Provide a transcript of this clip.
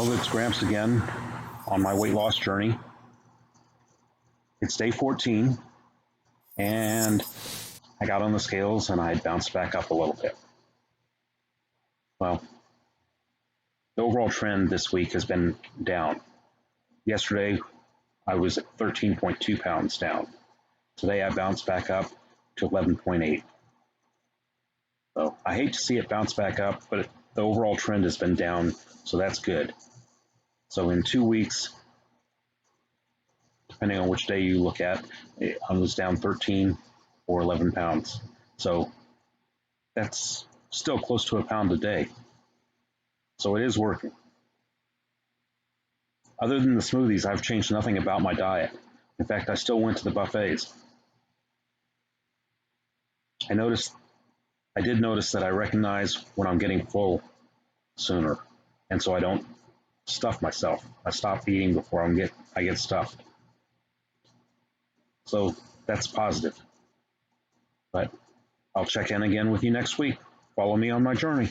12 grams again on my weight loss journey. It's day 14, and I got on the scales and I bounced back up a little bit. Well, the overall trend this week has been down. Yesterday, I was at 13.2 pounds down. Today, I bounced back up to 11.8. So I hate to see it bounce back up, but the overall trend has been down, so that's good. So in 2 weeks, depending on which day you look at, I was down 13 or 11 pounds. So that's still close to a pound a day. So it is working. Other than the smoothies, I've changed nothing about my diet. In fact, I still went to the buffets. I did notice that I recognize when I'm getting full sooner, and so I don't stuff myself. I stop eating before I get stuffed. So that's positive. But I'll check in again with you next week. Follow me on my journey.